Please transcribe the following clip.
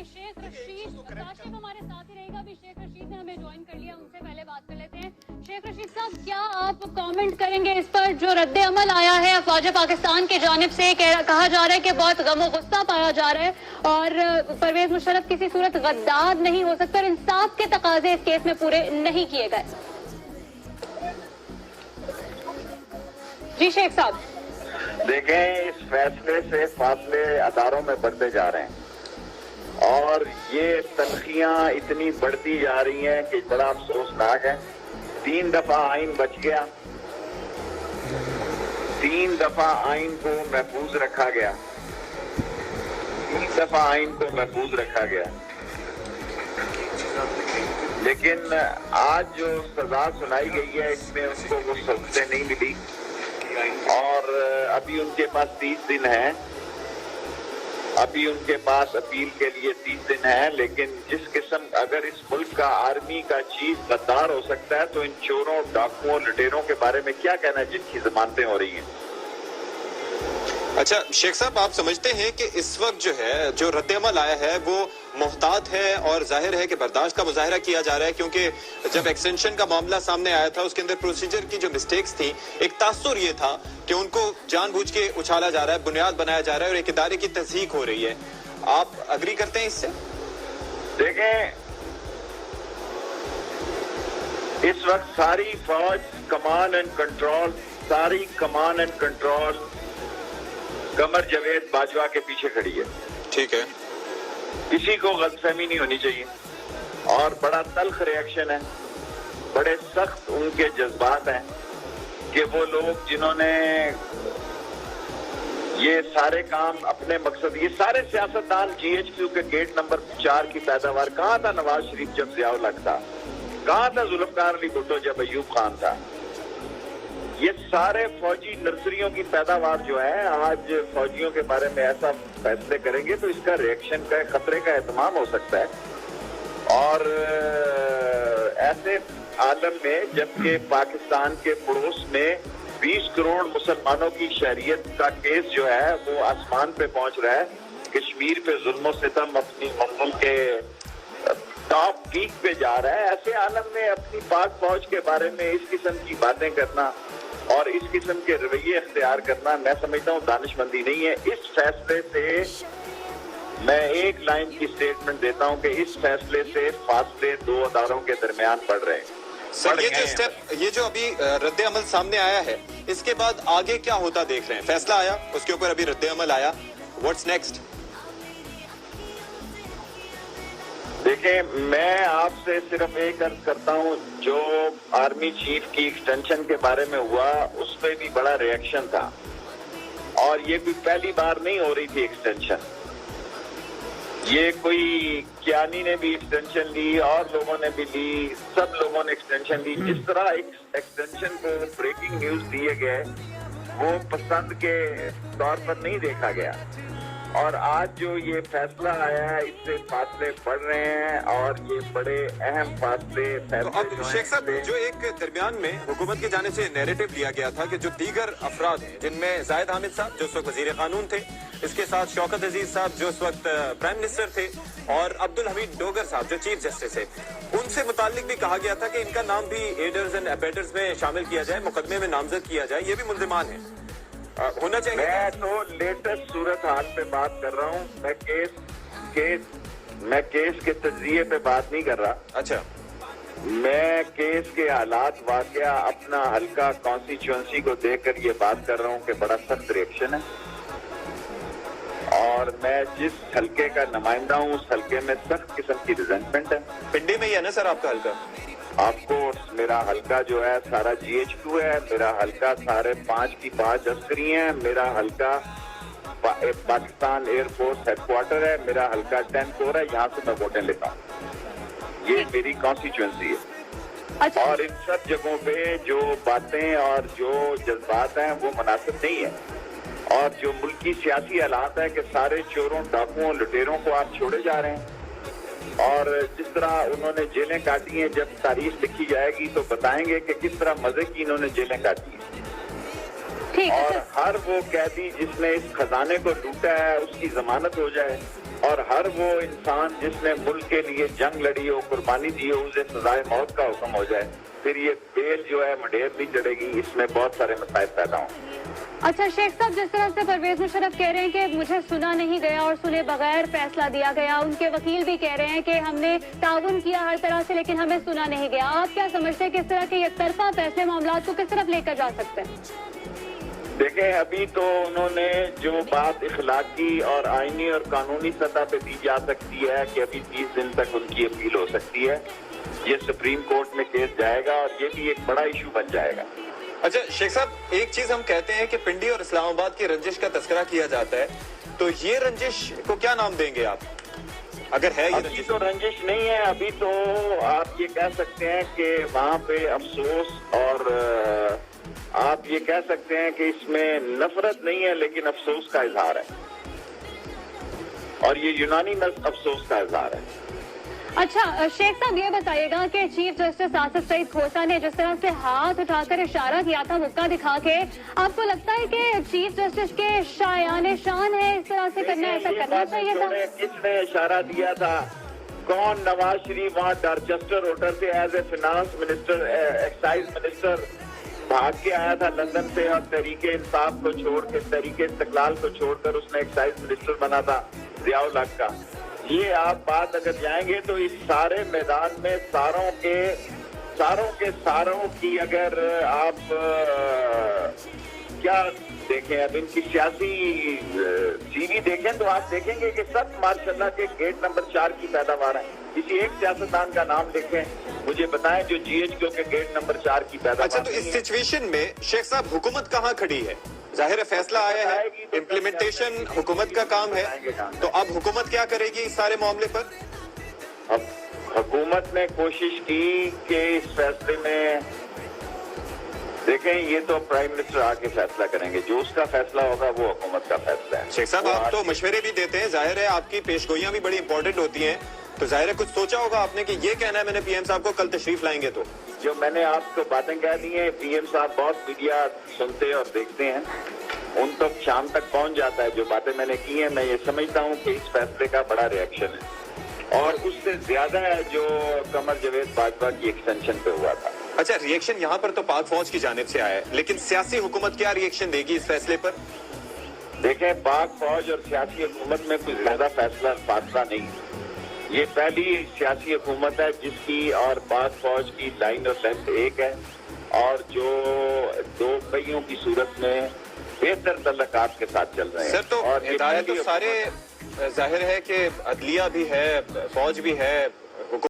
शेख रशीद काशिफ हमारे साथ ही रहेगा। अभी शेख रशीद ने हमें ज्वाइन कर लिया, उनसे पहले बात कर लेते हैं। शेख रशीद साहब, क्या आप कमेंट करेंगे इस पर जो रद्द अमल आया है अफवाज पाकिस्तान की जानिब से? कहा जा रहा है कि बहुत गमो गुस्सा पाया जा रहा है और परवेज मुशर्रफ किसी सूरत गद्दार नहीं हो सकता और इंसाफ के तकाजे इस केस में पूरे नहीं किए गए। जी शेख साहब। देखें, इस फैसले से फासले अदारों में बढ़ते जा रहे हैं और ये तलखियां इतनी बढ़ती जा रही हैं कि बड़ा अफसोसनाक है। 3 दफा आइन बच गया, 3 दफा आइन को महफूज रखा गया, 3 दफा आइन को महफूज रखा गया, लेकिन आज जो सजा सुनाई गई है इसमें उनको वो सज़ा नहीं मिली और अभी उनके पास 30 दिन है, अभी उनके पास अपील के लिए 30 दिन है। लेकिन जिस किस्म अगर इस मुल्क का आर्मी का चीफ गद्दार हो सकता है तो इन चोरों, डाकुओं, लुटेरों के बारे में क्या कहना है जिनकी जमानतें हो रही हैं। अच्छा शेख साहब, आप समझते हैं कि इस वक्त जो है जो रद्द-ए-अमल आया है वो मोहतात है और जाहिर है कि बर्दाश्त का मुजाहरा किया जा रहा है, क्योंकि जब एक्सटेंशन का मामला सामने आया था उसके अंदर प्रोसीजर की जो मिस्टेक्स थी, एक तासुर ये था कि उनको जानबूझ के उछाला जा रहा है, बुनियाद बनाया जा रहा है और एक इदारे की तस्दीक हो रही है। आप अग्री करते हैं इससे? देखें, इस वक्त सारी फौज कमान एंड कंट्रोल, सारी कमान एंड कंट्रोल कमर जावेद बाजवा के पीछे खड़ी है। ठीक है, किसी को गलतफहमी नहीं होनी चाहिए और बड़ा तल्ख रिएक्शन है, बड़े सख्त उनके जज्बात हैं कि वो लोग जिन्होंने ये सारे काम अपने मकसद, ये सारे सियासतदान GHQ के गेट नंबर 4 की पैदावार, कहाँ था नवाज शरीफ जब ज़ियाउल हक था, कहाँ था जुल्फकार अली भुट्टो जब अयूब खान था, ये सारे फौजी नर्सरियों की पैदावार जो है, आज फौजियों के बारे में ऐसा फैसले करेंगे तो इसका रिएक्शन का खतरे का एहतमाम हो सकता है। और ऐसे आलम में जबकि पाकिस्तान के पड़ोस में 20 करोड़ मुसलमानों की शहरियत का केस जो है वो आसमान पे पहुंच रहा है, कश्मीर पे जुल्म सितम अपनी मंजिल के टॉप पीक पे जा रहा है, ऐसे आलम में अपनी पाक फौज के बारे में इस किस्म की बातें करना और इस किस्म के रवैये इख्तियार करना, मैं समझता हूँ दानिशमंदी नहीं है। इस फैसले से मैं एक लाइन की स्टेटमेंट देता हूँ कि इस फैसले से फासले 2 अदारों के दर्मियान बढ़ रहे हैं। सर ये जो अभी रद्द-ए-अमल सामने आया है, इसके बाद आगे क्या होता देख रहे हैं? फैसला आया, उसके ऊपर अभी रद्द-ए-अमल आया, व्हाट्स नेक्स्ट? देखें, मैं आपसे सिर्फ एक अर्ज करता हूं, जो आर्मी चीफ की एक्सटेंशन के बारे में हुआ उस पर भी बड़ा रिएक्शन था और ये कोई पहली बार नहीं हो रही थी एक्सटेंशन। ये कोई कियानी ने भी एक्सटेंशन ली और लोगों ने भी ली, सब लोगों ने एक्सटेंशन ली। जिस तरह एक्सटेंशन को ब्रेकिंग न्यूज दिए गए वो पसंद के तौर पर नहीं देखा गया और आज जो ये फैसला आया है इससे फासले बढ़ रहे हैं और ये बड़े अहम फासले। तो अब शेख साहब, जो एक दरमियान में हुकूमत की जाने से नैरेटिव दिया गया था कि जो दीगर अफराद हैं जिनमें जाहिद हामिद साहब जो उस वक्त वजीर कानून थे, इसके साथ शौकत अजीज साहब जो उस वक्त प्राइम मिनिस्टर थे और अब्दुल हमीद डोगर साहब जो चीफ जस्टिस है, उनसे मुतालिक भी कहा गया था कि इनका नाम भी एडर्स एंड अबेटर्स में शामिल किया जाए, मुकदमे में नामजद किया जाए, ये भी मुल्जिमान है, होना चाहिए। मैं तो लेटेस्ट सूरत हाल पे बात कर रहा हूँ, मैं केस के तज्जिए पे बात नहीं कर रहा। अच्छा, मैं केस के हालात वाकया अपना हल्का कॉन्स्टिट्यूएंसी को देखकर ये बात कर रहा हूँ कि बड़ा सख्त रिएक्शन है और मैं जिस हल्के का नुमाइंदा हूँ उस हल्के में सख्त किस्म की रिजेंटमेंट है। पिंडी में ही है ना सर आपका हल्का? आपको मेरा हल्का जो है सारा GHQ है, मेरा हल्का सारे 5 की 5 अस्करी हैं, मेरा हल्का पाकिस्तान एयरफोर्स हेडक्वार्टर है, मेरा हल्का 10 कोर है, यहाँ से मैं वोटें लेता हूँ। ये मेरी कॉन्स्टिट्यूएंसी है। अच्छा। और इन सब जगहों पे जो बातें और जो जज्बात हैं वो मुनासिब नहीं है और जो मुल्की सियासी हालात है कि सारे चोरों, डाकुओं, लुटेरों को आप छोड़े जा रहे हैं और जिस तरह उन्होंने जेलें काटी हैं, जब तारीख लिखी जाएगी तो बताएंगे कि किस तरह मजे की इन्होंने जेलें काटी हैं। और हर वो कैदी जिसने इस खजाने को लूटा है उसकी जमानत हो जाए اور ہر وہ انسان جس نے ملک کے لیے جنگ لڑی ہو، قربانی دی ہو، اسے سزائے موت کا حکم ہو جائے، پھر یہ بیل جو ہے مڈیر نہیں چڑھے گی، اس میں بہت سارے مسائل پیدا ہوں۔ اچھا شیخ صاحب، جس طرح سے پرویز مشرف کہہ رہے ہیں کہ مجھے سنا نہیں گیا اور سنے بغیر فیصلہ دیا گیا، ان کے وکیل بھی کہہ رہے ہیں کہ ہم نے تعاون کیا ہر طرح سے لیکن ہمیں سنا نہیں گیا، آپ کیا سمجھتے ہیں کس طرح کے یک طرفہ فیصلے معاملات کو کس طرف لے کر جا سکتے ہیں؟ دیکھیں، ابھی تو انہوں نے جو بات اخلاقی اور آئینی اور قانونی سطح پہ دی جا سکتی ہے کہ ابھی 30 دن تک ان کی اپیل ہو سکتی ہے، یہ سپریم کورٹ میں کیس جائے گا اور یہ بھی ایک بڑا ایشو بن جائے گا۔ اچھا شیخ صاحب، ایک چیز ہم کہتے ہیں کہ پنڈی اور اسلام آباد کی رنجش کا تذکرہ کیا جاتا ہے، تو یہ رنجش کو کیا نام دیں گے آپ، اگر ہے یہ ابھی رنجش؟ تو رنجش نہیں ہے، ابھی تو آپ یہ کہہ سکتے ہیں کہ وہاں پہ افسوس، اور آپ یہ کہہ سکتے ہیں کہ اس میں نفرت نہیں ہے لیکن افسوس کا اظہار ہے، اور یہ یونانی افسوس کا اظہار ہے۔ اچھا شیخ صاحب، یہ بتائیے گا کہ چیف جسٹس آصف سعید کھوسا نے جس طرح سے ہاتھ اٹھا کر اشارہ کیا تھا مکہ دکھا کے، آپ کو لگتا ہے کہ چیف جسٹس کے شایان شان ہے اس طرح سے کرنا، ایسا کرنا چاہیے تھا؟ کس نے اشارہ دیا تھا؟ کون؟ نواز شریف وہاں ڈارچسٹر ہوٹل سے as a finance minister, excise minister بھاگ کے آیا تھا لندن سے، اور تحریک انصاف کو چھوڑ کے، تحریک استقلال کو چھوڑ کر اس نے ایکسائز منسٹر بنا تھا ضیاء الحق کا۔ یہ آپ بات اگر جائیں گے تو اس سارے میدان میں ساروں کی اگر آپ کیا دیکھیں، اب ان کی سیاسی سی وی دیکھیں تو آپ دیکھیں گے کہ سب ماشاءاللہ کے گیٹ نمبر 4 کی پیداوار ہے۔ کسی ایک سیاستدان کا نام دیکھیں، مجھے بتائیں جو جی ایچ کیو کے گیٹ نمبر 4 کی پیداوار۔ اچھا، تو اس سچویشن میں شیخ صاحب حکومت کہاں کھڑی ہے؟ ظاہر ہے فیصلہ آیا ہے، امپلیمنٹیشن حکومت کا کام ہے، تو اب حکومت کیا کرے گی اس سارے معاملے پر؟ اب حکومت نے کوشش کی کہ اس فیصلے میں، دیکھیں یہ تو پرائم منسٹر آ کے فیصلہ کریں گے، جو اس کا فیصلہ ہوگا وہ حکومت کا فیصلہ ہے۔ شیخ صاحب، آپ تو مشورے بھی دیتے ہیں، ظاہر ہے آپ کی پیش گوئیاں بھی بڑی امپورٹنٹ ہوتی ہیں، تو ظاہر ہے کچھ سوچا ہوگا آپ نے کہ یہ کہنا ہے میں نے پی ایم صاحب کو کل تشریف لائیں گے، تو جو میں نے آپ کو باتیں کہہ دی ہیں، پی ایم صاحب بہت میڈیا سنتے اور دیکھتے ہیں، ان تک شام تک پہنچ جاتا ہے جو باتیں میں نے کی ہیں۔ میں یہ سمجھتا ہوں کہ اس فیصلے کا بڑا ریئیکشن ہے، اور اس سے زیادہ ہے جو قمر جاوید باجوہ کی ایکسٹینشن پہ ہوا تھا۔ اچھا، ریئیکشن یہاں پر تو پاک فوج کی جانب سے آیا ہے، لیکن سیاسی حکومت کیا ریئیکشن دے گی اس فیصلے پر؟ دیکھیں، پاک فوج اور سیاسی حکومت میں کوئی زیادہ فاصلہ نہیں، یہ پہلی سیاسی حکومت ہے جس کی اور پاک فوج کی لائن اور لینتھ ایک ہے، اور جو دو پہیوں کی صورت میں بہتر تعلقات کے ساتھ چل رہے ہیں۔ سر، تو اور یہ ادارے تو پہلی سارے ظاہر ہے کہ عدلیہ بھی ہے، فوج بھی ہے،